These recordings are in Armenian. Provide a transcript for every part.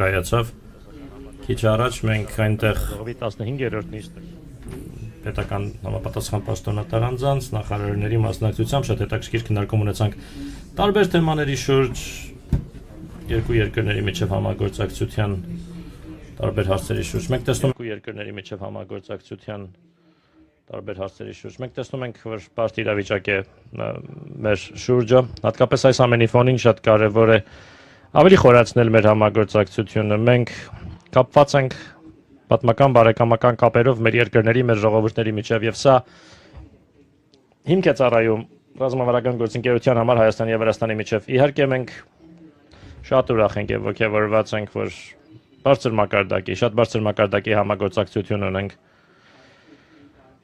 կայացավ քիչ առաջ մենք այնտեղ 15-րդ նիստը պետական համապատասխան պաշտոնատար անձանց նախարարների մասնակցությամբ շատ հետաքրքիր քննարկում ունեցանք տարբեր թեմաների շուրջ երկու երկրների միջև համագործակցության տարբեր հարցերի շուրջ մենք տեսնում ենք երկրների միջև համագործակցության տարբեր հարցերի շուրջ մենք տեսնում ենք որ բարդ իրավիճակ է մեր շուրջը հատկապես այս ամենի ֆոնին շատ կարևոր է ավելի խորացնել մեր համագործակցությունը մենք կապված ենք պատմական բարեկամական կապերով մեր երկրների մեր ժողովուրդների միջև եւ սա հիմք է ծառայում ռազմավարական գործընկերության համար Հայաստանի եւ Վրաստանի միջև իհարկե մենք շատ ուրախ ենք եւ ողջավորված ենք որ շատ բարձր մակարդակի համագործակցություն ունենք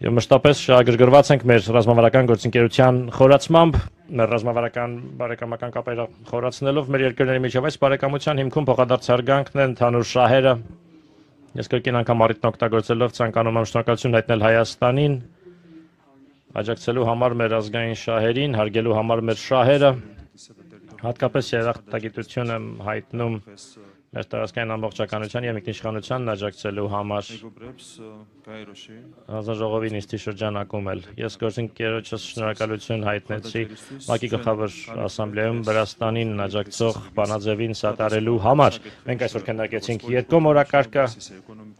եւ մշտապես շահագրգռված ենք մեր ռազմավարական գործընկերության խորացմամբ մեր ռազմավարական բարեկամական կապերը խորացնելով մեր երկրների միջև այս բարեկամության հիմքում փոխադարձ հարգանքն է ընդհանուր շահերը ես կրկին անգամ առիթն օգտագործելով ցանկանում եմ շնորհակալություն հայտնել Հայաստանին աջակցելու համար մեր ազգային շահերին հարգելու համար մեր շահերը հատկապես երախտագիտություն եմ հայտնում մեր տարածքային ամբողջականության եւ ինքնիշխանությանն աջակցելու համար հանձնաժողովի նիստի շրջանակում էլ ես գործընկերոջս շնորհակալություն հայտնեցի ՄԱԿ-ի գլխավոր ասամբլեայում Վրաստանին աջակցող բանաձևին սատարելու համար մենք այսօր քննարկեցինք երկկողմ օրակարգը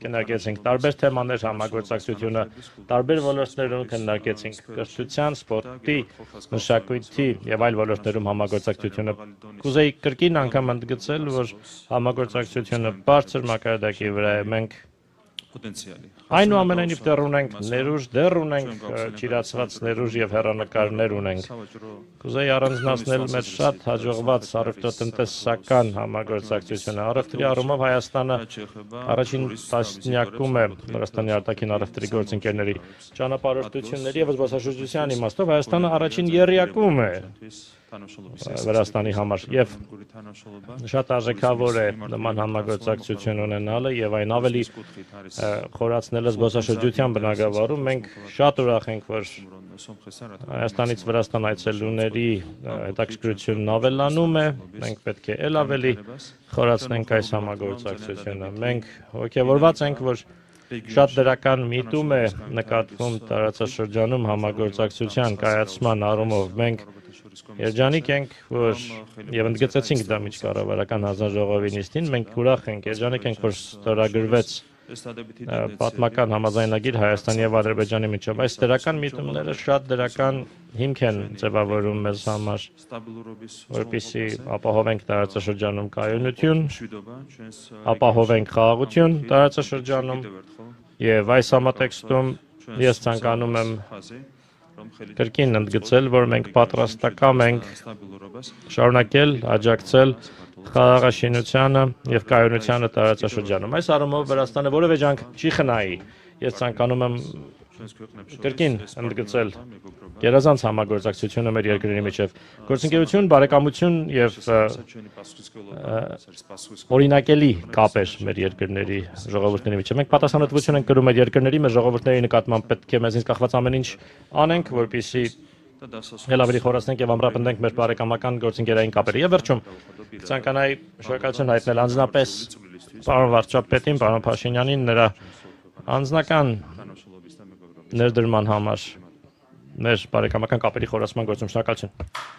քննարկեցինք տարբեր թեմաներ համագործակցությունը տարբեր ոլորտներում քննարկեցինք կրթության, սպորտի, մշակույթի եւ այլ ոլորտներում համագործակցությունը կուզեի կրկին անգամ ընդգծել որ համագործակցությունը բարձր մակարդակի վրա է մենք այնուամենայնիվ դեռ ունենք ճիրացված ներուժ եւ հեռանկարներ ունենք կուզեի առանձնացնել մեր շատ հաջողված առևտրատնտեսական համագործակցությունը առևտրի առումով Հայաստանը առաջին տասնյակում է Վրաստանի արտաքին առևտրի գործընկերների ճանապարհորդությունների եւ զբոսաշրջության իմաստով Հայաստանը առաջին եռյակում է Վրաստանի համար եւ շատ արժեքավոր է նման համագործակցություն ունենալը եւ այն ավելի խորացնելը զբոսաշրջության բնագավառում մենք շատ ուրախ ենք որ Հայաստանից Վրաստան այցելուների հետաքրքրությունն ավելանում է մենք պետք է ել ավելի խորացնենք այս համագործակցությունը մենք ողջավորված ենք որ շատ դրական միտում է նկատվում տարածաշրջանում համագործակցության կայացման առումով մենք երջանիկ ենք որ եւ ընդգծեցինք դա միջկառավարական հանձնաժողովի նիստին մենք ուրախ ենք երջանիկ ենք որ ստորագրվեց պատմական համաձայնագիր Հայաստանի եւ Ադրբեջանի միջև այս դրական միտումները շատ դրական հիմք են ձևավորում մեզ համար որպեսզի ապահովենք տարածաշրջանում կայունություն ապահովենք խաղաղություն տարածաշրջանում եւ այս համատեքստում ես ցանկանում եմ կրկին ընդգծել որ մենք պատրաստակամ ենք շարունակել աջակցել խաղաղաշինությանը եւ կայունությանը տարածաշրջանում այս առումով Վրաստանը որևէ ջանք չի խնայի ես ցանկանում եմ կրկին ընդգծել գերազանց համագործակցությունը մեր երկրների միջև գործընկերություն բարեկամություն եւ օրինակելի կապեր մեր երկրների ժողովուրդների միջև մենք պատասխանատվություն ենք կրում մեր երկրների մեր ժողովուրդների նկատմամբ պետք է մեզնից կախված ամեն ինչ անենք որպեսզի ել ավելի խորացնենք եւ ամրապնդենք մեր բարեկամական գործընկերային կապերը եւ վերջում ցանկանայի շնորհակալություն հայտնել անձնապես պարոն վարչապետին պարոն Փաշինյանին նրա անձնական ներդրման համար մեր բարեկամական կապերի խորացման գործում շնորհակալություն